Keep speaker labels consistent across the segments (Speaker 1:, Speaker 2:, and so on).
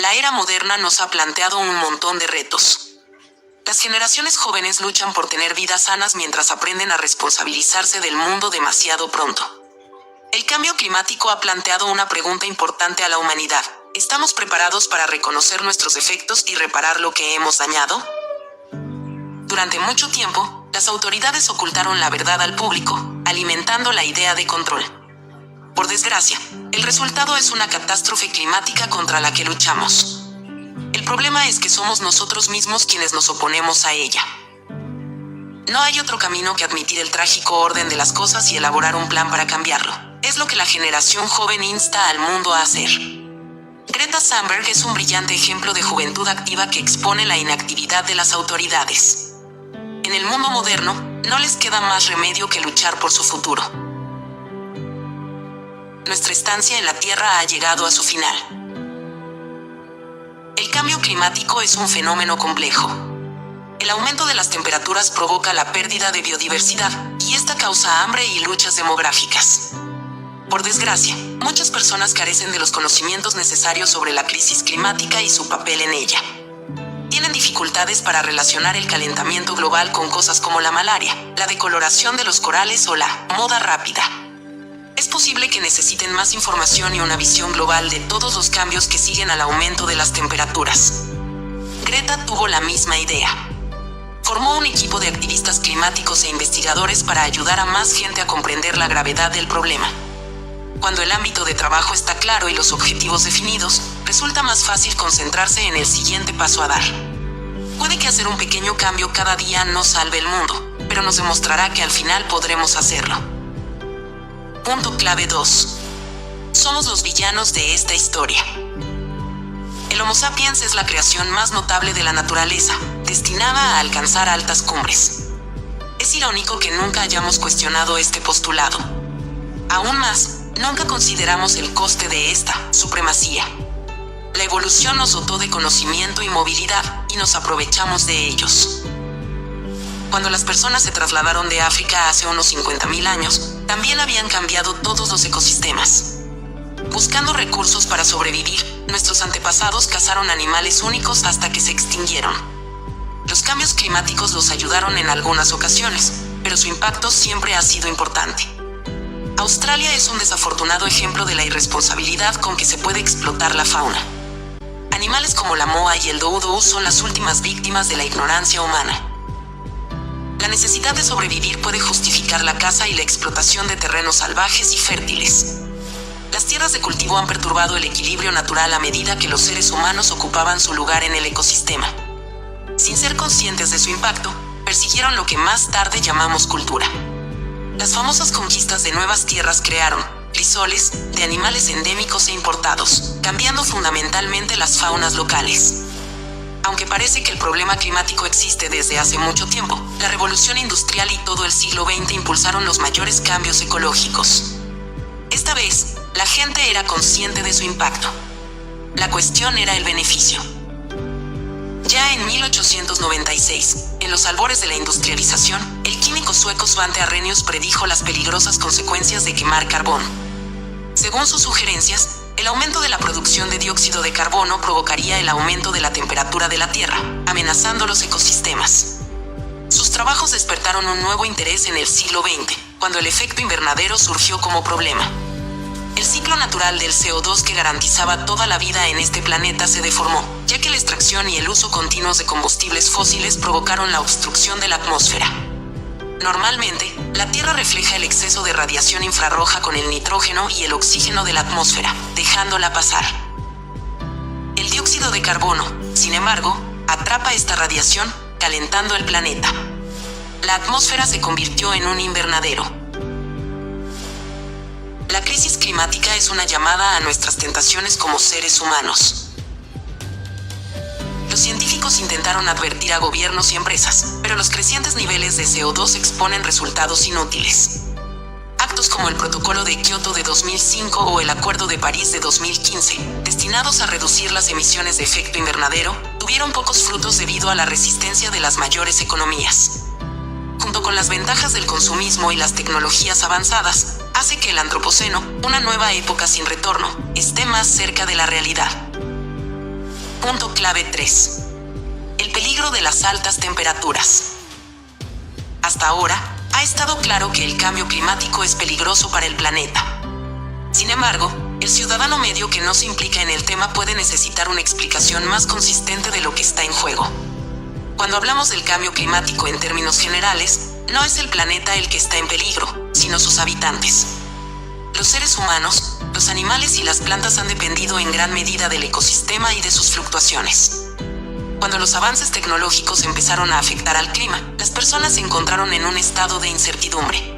Speaker 1: La era moderna nos ha planteado un montón de retos. Las generaciones jóvenes luchan por tener vidas sanas mientras aprenden a responsabilizarse del mundo demasiado pronto. El cambio climático ha planteado una pregunta importante a la humanidad. ¿Estamos preparados para reconocer nuestros defectos y reparar lo que hemos dañado? Durante mucho tiempo, las autoridades ocultaron la verdad al público, alimentando la idea de control. Por desgracia, el resultado es una catástrofe climática contra la que luchamos. El problema es que somos nosotros mismos quienes nos oponemos a ella. No hay otro camino que admitir el trágico orden de las cosas y elaborar un plan para cambiarlo. Es lo que la generación joven insta al mundo a hacer. Greta Thunberg es un brillante ejemplo de juventud activa que expone la inactividad de las autoridades. En el mundo moderno, no les queda más remedio que luchar por su futuro. Nuestra estancia en la Tierra ha llegado a su final. El cambio climático es un fenómeno complejo. El aumento de las temperaturas provoca la pérdida de biodiversidad, y esta causa hambre y luchas demográficas. Por desgracia, muchas personas carecen de los conocimientos necesarios sobre la crisis climática y su papel en ella. Tienen dificultades para relacionar el calentamiento global con cosas como la malaria, la decoloración de los corales o la moda rápida. Es posible que necesiten más información y una visión global de todos los cambios que siguen al aumento de las temperaturas. Greta tuvo la misma idea. Formó un equipo de activistas climáticos e investigadores para ayudar a más gente a comprender la gravedad del problema. Cuando el ámbito de trabajo está claro y los objetivos definidos, resulta más fácil concentrarse en el siguiente paso a dar. Puede que hacer un pequeño cambio cada día no salve el mundo, pero nos demostrará que al final podremos hacerlo. Punto clave 2. Somos los villanos de esta historia. El Homo sapiens es la creación más notable de la naturaleza, destinada a alcanzar altas cumbres. Es irónico que nunca hayamos cuestionado este postulado. Aún más, nunca consideramos el coste de esta supremacía. La evolución nos dotó de conocimiento y movilidad, y nos aprovechamos de ellos. Cuando las personas se trasladaron de África hace unos 50.000 años, también habían cambiado todos los ecosistemas. Buscando recursos para sobrevivir, nuestros antepasados cazaron animales únicos hasta que se extinguieron. Los cambios climáticos los ayudaron en algunas ocasiones, pero su impacto siempre ha sido importante. Australia es un desafortunado ejemplo de la irresponsabilidad con que se puede explotar la fauna. Animales como la moa y el doudou son las últimas víctimas de la ignorancia humana. La necesidad de sobrevivir puede justificar la caza y la explotación de terrenos salvajes y fértiles. Las tierras de cultivo han perturbado el equilibrio natural a medida que los seres humanos ocupaban su lugar en el ecosistema. Sin ser conscientes de su impacto, persiguieron lo que más tarde llamamos cultura. Las famosas conquistas de nuevas tierras crearon crisoles de animales endémicos e importados, cambiando fundamentalmente las faunas locales. Aunque parece que el problema climático existe desde hace mucho tiempo, la revolución industrial y todo el siglo XX impulsaron los mayores cambios ecológicos. Esta vez, la gente era consciente de su impacto. La cuestión era el beneficio. Ya en 1896, en los albores de la industrialización, el químico sueco Svante Arrhenius predijo las peligrosas consecuencias de quemar carbón. Según sus sugerencias, el aumento de la producción de dióxido de carbono provocaría el aumento de la temperatura de la Tierra, amenazando los ecosistemas. Sus trabajos despertaron un nuevo interés en el siglo XX, cuando el efecto invernadero surgió como problema. El ciclo natural del CO2 que garantizaba toda la vida en este planeta se deformó, ya que la extracción y el uso continuos de combustibles fósiles provocaron la obstrucción de la atmósfera. Normalmente, la Tierra refleja el exceso de radiación infrarroja con el nitrógeno y el oxígeno de la atmósfera, dejándola pasar. El dióxido de carbono, sin embargo, atrapa esta radiación, calentando el planeta. La atmósfera se convirtió en un invernadero. La crisis climática es una llamada a nuestras tentaciones como seres humanos. Los científicos intentaron advertir a gobiernos y empresas, pero los crecientes niveles de CO2 exponen resultados inútiles. Actos como el Protocolo de Kioto de 2005 o el Acuerdo de París de 2015, destinados a reducir las emisiones de efecto invernadero, tuvieron pocos frutos debido a la resistencia de las mayores economías. Junto con las ventajas del consumismo y las tecnologías avanzadas, hace que el antropoceno, una nueva época sin retorno, esté más cerca de la realidad. Punto clave 3. El peligro de las altas temperaturas. Hasta ahora, ha estado claro que el cambio climático es peligroso para el planeta. Sin embargo, el ciudadano medio que no se implica en el tema puede necesitar una explicación más consistente de lo que está en juego. Cuando hablamos del cambio climático en términos generales, no es el planeta el que está en peligro, sino sus habitantes. Los seres humanos, los animales y las plantas han dependido en gran medida del ecosistema y de sus fluctuaciones. Cuando los avances tecnológicos empezaron a afectar al clima, las personas se encontraron en un estado de incertidumbre.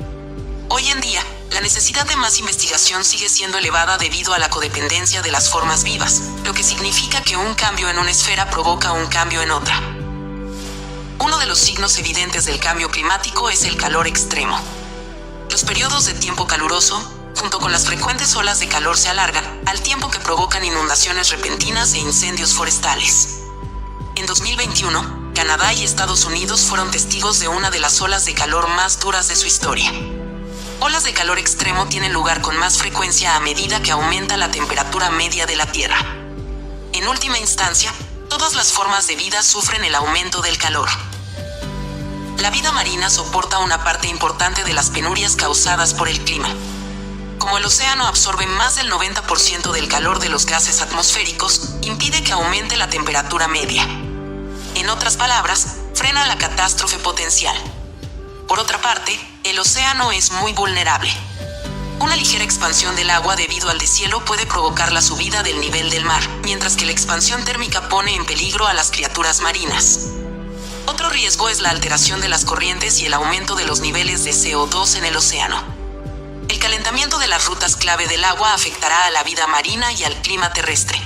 Speaker 1: Hoy en día, la necesidad de más investigación sigue siendo elevada debido a la codependencia de las formas vivas, lo que significa que un cambio en una esfera provoca un cambio en otra. Uno de los signos evidentes del cambio climático es el calor extremo. Los periodos de tiempo caluroso, junto con las frecuentes olas de calor, se alargan, al tiempo que provocan inundaciones repentinas e incendios forestales. En 2021, Canadá y Estados Unidos fueron testigos de una de las olas de calor más duras de su historia. Olas de calor extremo tienen lugar con más frecuencia a medida que aumenta la temperatura media de la Tierra. En última instancia, todas las formas de vida sufren el aumento del calor. La vida marina soporta una parte importante de las penurias causadas por el clima. Como el océano absorbe más del 90% del calor de los gases atmosféricos, impide que aumente la temperatura media. En otras palabras, frena la catástrofe potencial. Por otra parte, el océano es muy vulnerable. Una ligera expansión del agua debido al deshielo puede provocar la subida del nivel del mar, mientras que la expansión térmica pone en peligro a las criaturas marinas. Otro riesgo es la alteración de las corrientes y el aumento de los niveles de CO2 en el océano. El calentamiento de las rutas clave del agua afectará a la vida marina y al clima terrestre.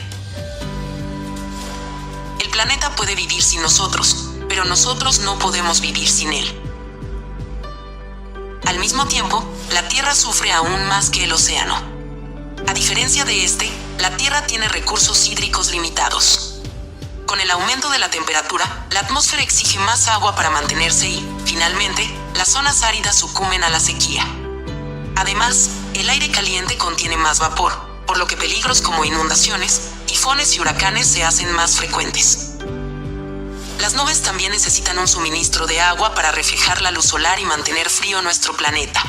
Speaker 1: El planeta puede vivir sin nosotros, pero nosotros no podemos vivir sin él. Al mismo tiempo, la Tierra sufre aún más que el océano. A diferencia de este, la Tierra tiene recursos hídricos limitados. Con el aumento de la temperatura, la atmósfera exige más agua para mantenerse y, finalmente, las zonas áridas sucumben a la sequía. Además, el aire caliente contiene más vapor, por lo que peligros como inundaciones, tifones y huracanes se hacen más frecuentes. Las nubes también necesitan un suministro de agua para reflejar la luz solar y mantener frío nuestro planeta.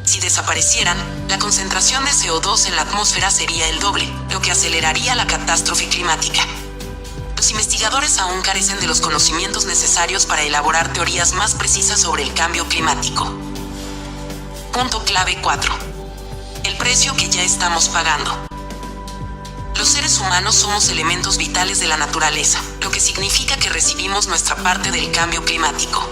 Speaker 1: Si desaparecieran, la concentración de CO2 en la atmósfera sería el doble, lo que aceleraría la catástrofe climática. Los investigadores aún carecen de los conocimientos necesarios para elaborar teorías más precisas sobre el cambio climático. Punto clave 4. El precio que ya estamos pagando. Los seres humanos somos elementos vitales de la naturaleza, lo que significa que recibimos nuestra parte del cambio climático.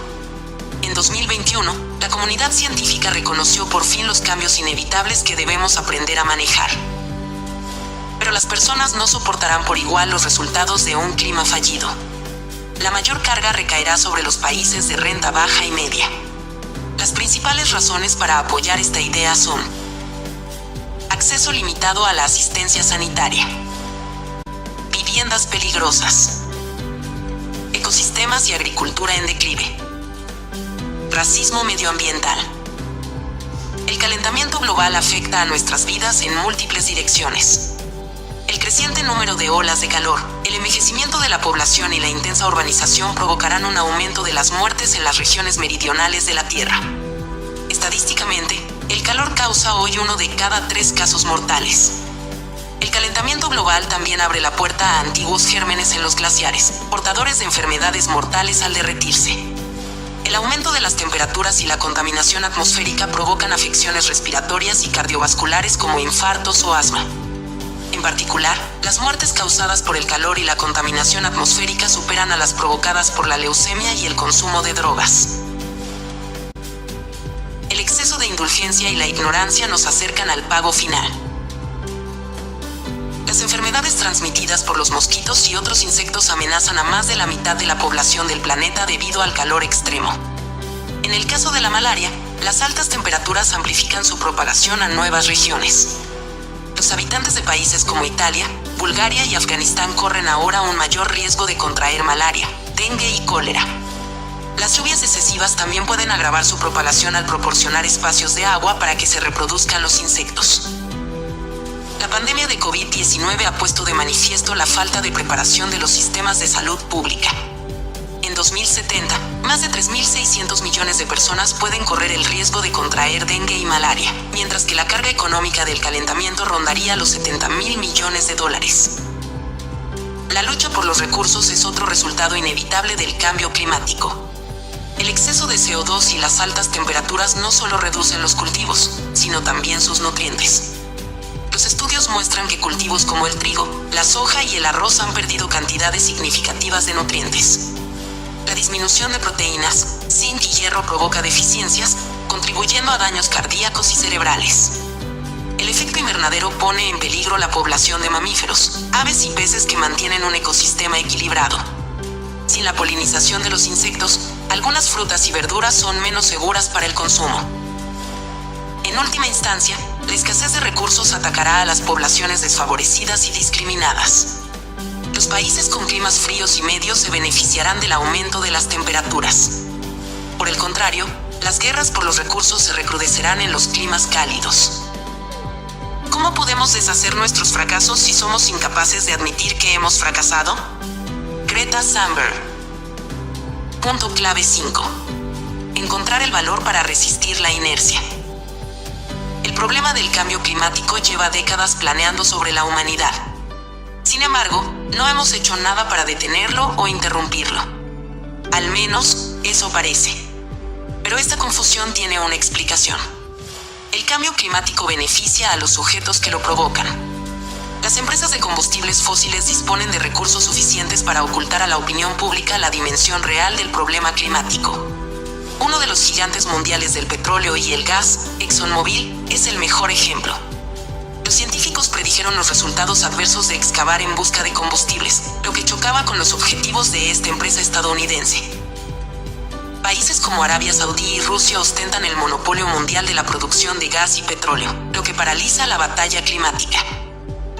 Speaker 1: En 2021, la comunidad científica reconoció por fin los cambios inevitables que debemos aprender a manejar. Pero las personas no soportarán por igual los resultados de un clima fallido. La mayor carga recaerá sobre los países de renta baja y media. Las principales razones para apoyar esta idea son: acceso limitado a la asistencia sanitaria, viviendas peligrosas, ecosistemas y agricultura en declive, racismo medioambiental. El calentamiento global afecta a nuestras vidas en múltiples direcciones. El creciente número de olas de calor, el envejecimiento de la población y la intensa urbanización provocarán un aumento de las muertes en las regiones meridionales de la Tierra. Estadísticamente, el calor causa hoy 1 de cada 3 casos mortales. El calentamiento global también abre la puerta a antiguos gérmenes en los glaciares, portadores de enfermedades mortales al derretirse. El aumento de las temperaturas y la contaminación atmosférica provocan afecciones respiratorias y cardiovasculares como infartos o asma. En particular, las muertes causadas por el calor y la contaminación atmosférica superan a las provocadas por la leucemia y el consumo de drogas. El exceso de indulgencia y la ignorancia nos acercan al pago final. Las enfermedades transmitidas por los mosquitos y otros insectos amenazan a más de la mitad de la población del planeta debido al calor extremo. En el caso de la malaria, las altas temperaturas amplifican su propagación a nuevas regiones. Los habitantes de países como Italia, Bulgaria y Afganistán corren ahora un mayor riesgo de contraer malaria, dengue y cólera. Las lluvias excesivas también pueden agravar su propagación al proporcionar espacios de agua para que se reproduzcan los insectos. La pandemia de COVID-19 ha puesto de manifiesto la falta de preparación de los sistemas de salud pública. En 2070, más de 3.600 millones de personas pueden correr el riesgo de contraer dengue y malaria, mientras que la carga económica del calentamiento rondaría los 70.000 millones de dólares. La lucha por los recursos es otro resultado inevitable del cambio climático. El exceso de CO2 y las altas temperaturas no solo reducen los cultivos, sino también sus nutrientes. Los estudios muestran que cultivos como el trigo, la soja y el arroz han perdido cantidades significativas de nutrientes. La disminución de proteínas, zinc y hierro provoca deficiencias, contribuyendo a daños cardíacos y cerebrales. El efecto invernadero pone en peligro la población de mamíferos, aves y peces que mantienen un ecosistema equilibrado. Sin la polinización de los insectos, algunas frutas y verduras son menos seguras para el consumo. En última instancia, la escasez de recursos atacará a las poblaciones desfavorecidas y discriminadas. Los países con climas fríos y medios se beneficiarán del aumento de las temperaturas. Por el contrario, las guerras por los recursos se recrudecerán en los climas cálidos. ¿Cómo podemos deshacer nuestros fracasos si somos incapaces de admitir que hemos fracasado? Greta Thunberg. Punto clave 5. Encontrar el valor para resistir la inercia. El problema del cambio climático lleva décadas planeando sobre la humanidad. Sin embargo, no hemos hecho nada para detenerlo o interrumpirlo. Al menos, eso parece. Pero esta confusión tiene una explicación. El cambio climático beneficia a los sujetos que lo provocan. Las empresas de combustibles fósiles disponen de recursos suficientes para ocultar a la opinión pública la dimensión real del problema climático. Uno de los gigantes mundiales del petróleo y el gas, ExxonMobil, es el mejor ejemplo. Los científicos predijeron los resultados adversos de excavar en busca de combustibles, lo que chocaba con los objetivos de esta empresa estadounidense. Países como Arabia Saudí y Rusia ostentan el monopolio mundial de la producción de gas y petróleo, lo que paraliza la batalla climática.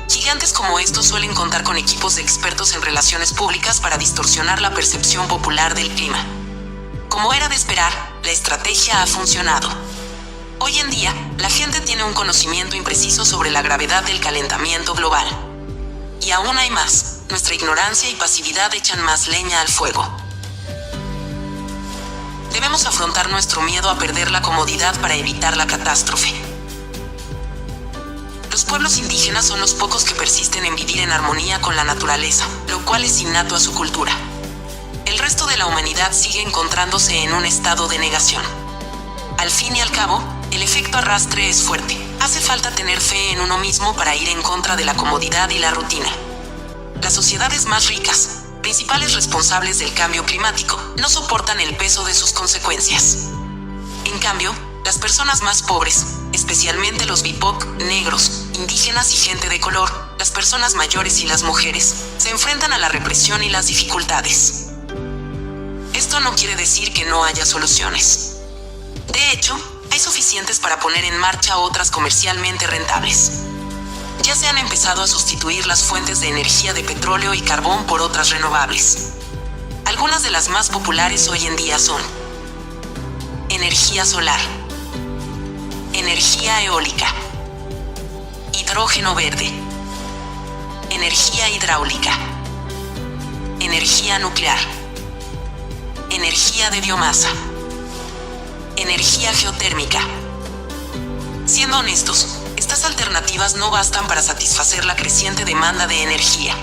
Speaker 1: Gigantes como estos suelen contar con equipos de expertos en relaciones públicas para distorsionar la percepción popular del clima. Como era de esperar, la estrategia ha funcionado. Hoy en día, la gente tiene un conocimiento impreciso sobre la gravedad del calentamiento global. Y aún hay más, nuestra ignorancia y pasividad echan más leña al fuego. Debemos afrontar nuestro miedo a perder la comodidad para evitar la catástrofe. Los pueblos indígenas son los pocos que persisten en vivir en armonía con la naturaleza, lo cual es innato a su cultura. El resto de la humanidad sigue encontrándose en un estado de negación. Al fin y al cabo, el efecto arrastre es fuerte. Hace falta tener fe en uno mismo para ir en contra de la comodidad y la rutina. Las sociedades más ricas, principales responsables del cambio climático, no soportan el peso de sus consecuencias. En cambio, las personas más pobres, especialmente los BIPOC, negros, indígenas y gente de color, las personas mayores y las mujeres, se enfrentan a la represión y las dificultades. Esto no quiere decir que no haya soluciones. De hecho, hay suficientes para poner en marcha otras comercialmente rentables. Ya se han empezado a sustituir las fuentes de energía de petróleo y carbón por otras renovables. Algunas de las más populares hoy en día son energía solar, energía eólica, hidrógeno verde, energía hidráulica, energía nuclear, energía de biomasa, energía geotérmica. Siendo honestos, estas alternativas no bastan para satisfacer la creciente demanda de energía.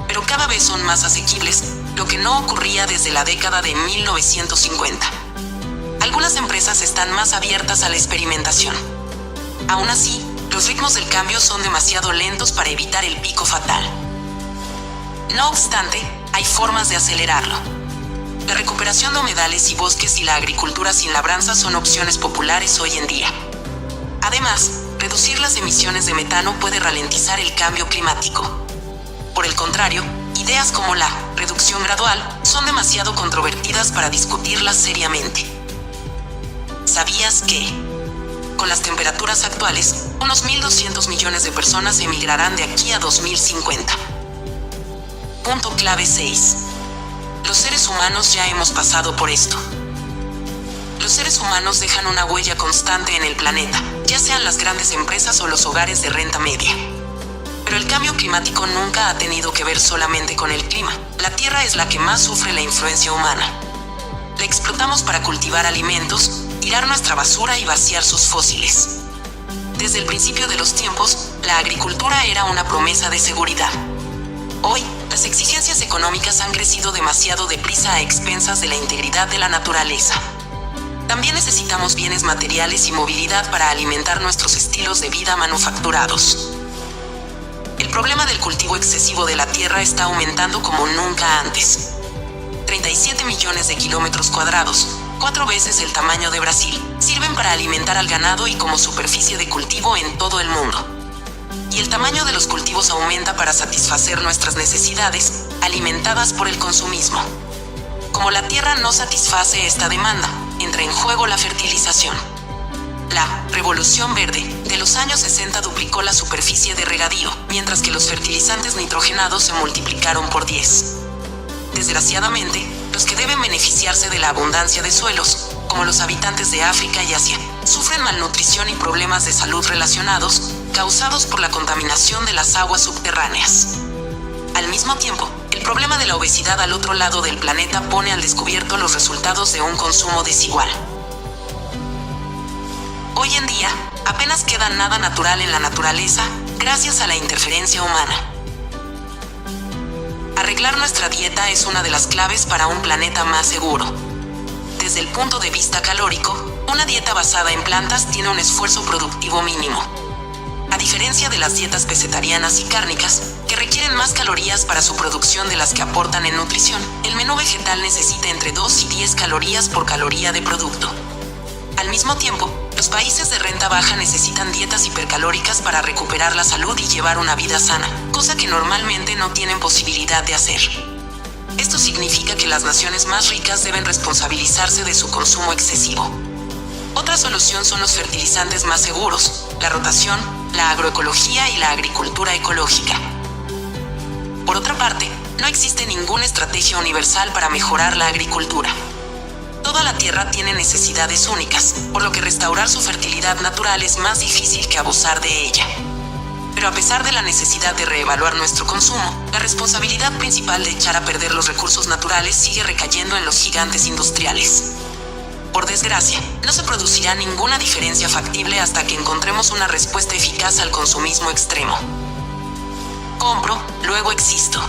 Speaker 1: Pero cada vez son más asequibles, lo que no ocurría desde la década de 1950. Algunas empresas están más abiertas a la experimentación. Aún así, los ritmos del cambio son demasiado lentos para evitar el pico fatal. No obstante, hay formas de acelerarlo. La recuperación de humedales y bosques y la agricultura sin labranza son opciones populares hoy en día. Además, reducir las emisiones de metano puede ralentizar el cambio climático. Por el contrario, ideas como la reducción gradual son demasiado controvertidas para discutirlas seriamente. ¿Sabías que, con las temperaturas actuales, unos 1.200 millones de personas emigrarán de aquí a 2050? Punto clave 6. Los seres humanos ya hemos pasado por esto. Los seres humanos dejan una huella constante en el planeta, ya sean las grandes empresas o los hogares de renta media. Pero el cambio climático nunca ha tenido que ver solamente con el clima. La Tierra es la que más sufre la influencia humana. La explotamos para cultivar alimentos, tirar nuestra basura y vaciar sus fósiles. Desde el principio de los tiempos, la agricultura era una promesa de seguridad. Hoy, las exigencias económicas han crecido demasiado deprisa a expensas de la integridad de la naturaleza. También necesitamos bienes materiales y movilidad para alimentar nuestros estilos de vida manufacturados. El problema del cultivo excesivo de la tierra está aumentando como nunca antes. 37 millones de kilómetros cuadrados, 4 veces el tamaño de Brasil, sirven para alimentar al ganado y como superficie de cultivo en todo el mundo. Y el tamaño de los cultivos aumenta para satisfacer nuestras necesidades, alimentadas por el consumismo. Como la tierra no satisface esta demanda, entra en juego la fertilización. La Revolución Verde de los años 60 duplicó la superficie de regadío, mientras que los fertilizantes nitrogenados se multiplicaron por 10. Desgraciadamente, los que deben beneficiarse de la abundancia de suelos, como los habitantes de África y Asia, sufren malnutrición y problemas de salud relacionados, causados por la contaminación de las aguas subterráneas. Al mismo tiempo, el problema de la obesidad al otro lado del planeta pone al descubierto los resultados de un consumo desigual. Hoy en día, apenas queda nada natural en la naturaleza, gracias a la interferencia humana. Arreglar nuestra dieta es una de las claves para un planeta más seguro. Desde el punto de vista calórico, una dieta basada en plantas tiene un esfuerzo productivo mínimo. A diferencia de las dietas pescetarianas y cárnicas, que requieren más calorías para su producción de las que aportan en nutrición, el menú vegetal necesita entre 2 y 10 calorías por caloría de producto. Al mismo tiempo, los países de renta baja necesitan dietas hipercalóricas para recuperar la salud y llevar una vida sana, cosa que normalmente no tienen posibilidad de hacer. Esto significa que las naciones más ricas deben responsabilizarse de su consumo excesivo. Otra solución son los fertilizantes más seguros, la rotación, la agroecología y la agricultura ecológica. Por otra parte, no existe ninguna estrategia universal para mejorar la agricultura. Toda la tierra tiene necesidades únicas, por lo que restaurar su fertilidad natural es más difícil que abusar de ella. Pero a pesar de la necesidad de reevaluar nuestro consumo, la responsabilidad principal de echar a perder los recursos naturales sigue recayendo en los gigantes industriales. Por desgracia, no se producirá ninguna diferencia factible hasta que encontremos una respuesta eficaz al consumismo extremo. Compro, luego existo.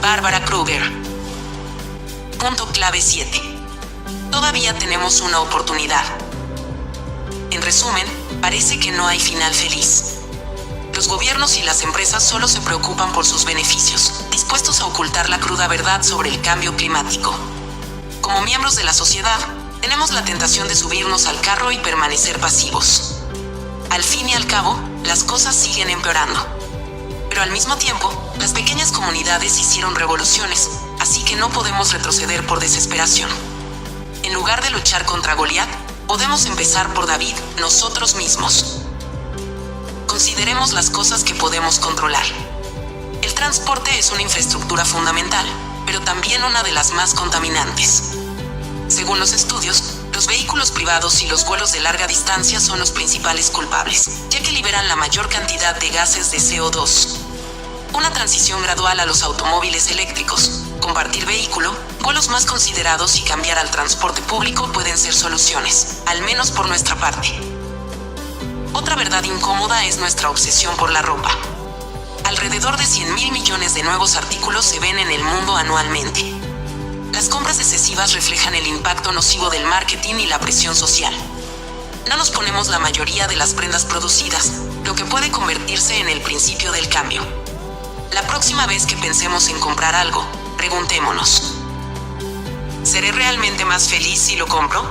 Speaker 1: Barbara Kruger. Punto clave 7. Todavía tenemos una oportunidad. En resumen, parece que no hay final feliz. Los gobiernos y las empresas solo se preocupan por sus beneficios, dispuestos a ocultar la cruda verdad sobre el cambio climático. Como miembros de la sociedad, tenemos la tentación de subirnos al carro y permanecer pasivos. Al fin y al cabo, las cosas siguen empeorando. Pero al mismo tiempo, las pequeñas comunidades hicieron revoluciones, así que no podemos retroceder por desesperación. En lugar de luchar contra Goliat, podemos empezar por David, nosotros mismos. Consideremos las cosas que podemos controlar. El transporte es una infraestructura fundamental, pero también una de las más contaminantes. Según los estudios, los vehículos privados y los vuelos de larga distancia son los principales culpables, ya que liberan la mayor cantidad de gases de CO2. Una transición gradual a los automóviles eléctricos, compartir vehículo, vuelos más considerados y cambiar al transporte público pueden ser soluciones, al menos por nuestra parte. Otra verdad incómoda es nuestra obsesión por la ropa. Alrededor de 100.000 millones de nuevos artículos se ven en el mundo anualmente. Las compras excesivas reflejan el impacto nocivo del marketing y la presión social. No nos ponemos la mayoría de las prendas producidas, lo que puede convertirse en el principio del cambio. La próxima vez que pensemos en comprar algo, preguntémonos: ¿seré realmente más feliz si lo compro?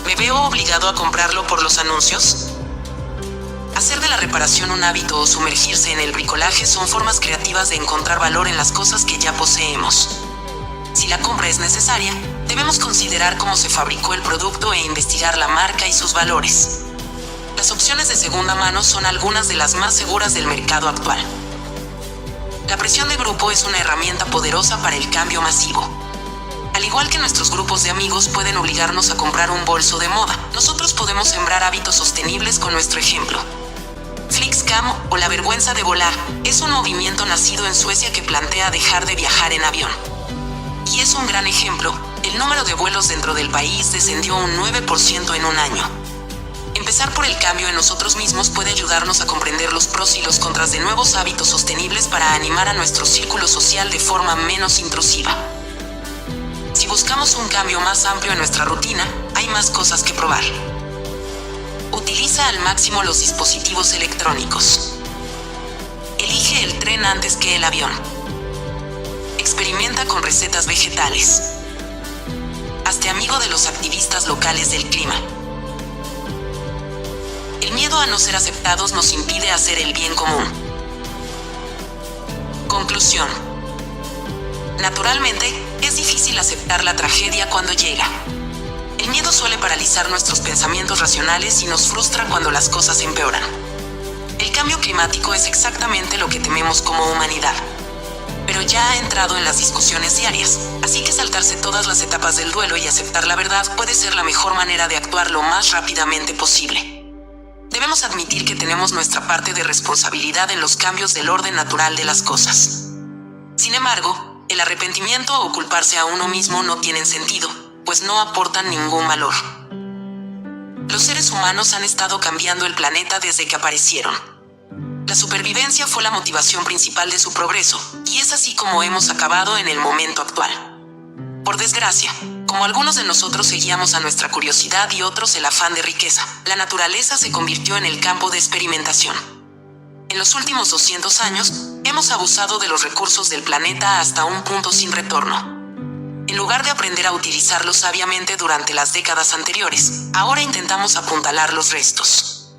Speaker 1: ¿Me veo obligado a comprarlo por los anuncios? Hacer de la reparación un hábito o sumergirse en el bricolaje son formas creativas de encontrar valor en las cosas que ya poseemos. Si la compra es necesaria, debemos considerar cómo se fabricó el producto e investigar la marca y sus valores. Las opciones de segunda mano son algunas de las más seguras del mercado actual. La presión de grupo es una herramienta poderosa para el cambio masivo. Al Al igual que nuestros grupos de amigos pueden obligarnos a comprar un bolso de moda, nosotros podemos sembrar hábitos sostenibles con nuestro ejemplo. Flixcam, o la vergüenza de volar, es un movimiento nacido en Suecia que plantea dejar de viajar en avión. Y es un gran ejemplo. El número de vuelos dentro del país descendió un 9% en un año. Empezar por el cambio en nosotros mismos puede ayudarnos a comprender los pros y los contras de nuevos hábitos sostenibles para animar a nuestro círculo social de forma menos intrusiva. Si buscamos un cambio más amplio en nuestra rutina, hay más cosas que probar. Utiliza al máximo los dispositivos electrónicos. Elige el tren antes que el avión. Experimenta con recetas vegetales. Hazte amigo de los activistas locales del clima. El miedo a no ser aceptados nos impide hacer el bien común. Conclusión. Naturalmente, es difícil aceptar la tragedia cuando llega. El miedo suele paralizar nuestros pensamientos racionales y nos frustra cuando las cosas empeoran. El cambio climático es exactamente lo que tememos como humanidad. Pero ya ha entrado en las discusiones diarias, así que saltarse todas las etapas del duelo y aceptar la verdad puede ser la mejor manera de actuar lo más rápidamente posible. Debemos admitir que tenemos nuestra parte de responsabilidad en los cambios del orden natural de las cosas. Sin embargo, el arrepentimiento o culparse a uno mismo no tienen sentido, pues no aportan ningún valor. Los seres humanos han estado cambiando el planeta desde que aparecieron. La supervivencia fue la motivación principal de su progreso, y es así como hemos acabado en el momento actual. Por desgracia, como algunos de nosotros seguíamos a nuestra curiosidad y otros el afán de riqueza, la naturaleza se convirtió en el campo de experimentación. En los últimos 200 años, hemos abusado de los recursos del planeta hasta un punto sin retorno. En lugar de aprender a utilizarlos sabiamente durante las décadas anteriores, ahora intentamos apuntalar los restos.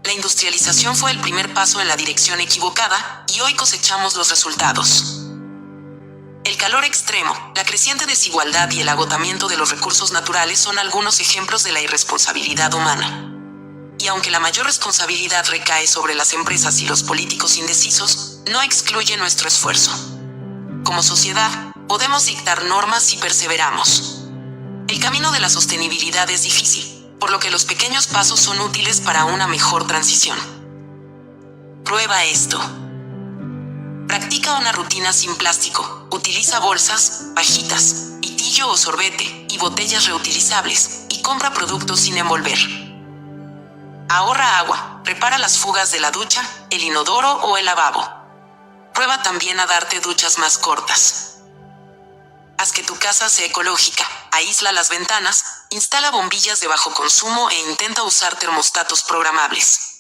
Speaker 1: La industrialización fue el primer paso en la dirección equivocada, y hoy cosechamos los resultados. El calor extremo, la creciente desigualdad y el agotamiento de los recursos naturales son algunos ejemplos de la irresponsabilidad humana. Y aunque la mayor responsabilidad recae sobre las empresas y los políticos indecisos, no excluye nuestro esfuerzo. Como sociedad, podemos dictar normas si perseveramos. El camino de la sostenibilidad es difícil, por lo que los pequeños pasos son útiles para una mejor transición. Prueba esto. Practica una rutina sin plástico. Utiliza bolsas, pajitas, pitillo o sorbete y botellas reutilizables, y compra productos sin envolver. Ahorra agua, repara las fugas de la ducha, el inodoro o el lavabo. Prueba también a darte duchas más cortas. Haz que tu casa sea ecológica, aísla las ventanas, instala bombillas de bajo consumo e intenta usar termostatos programables.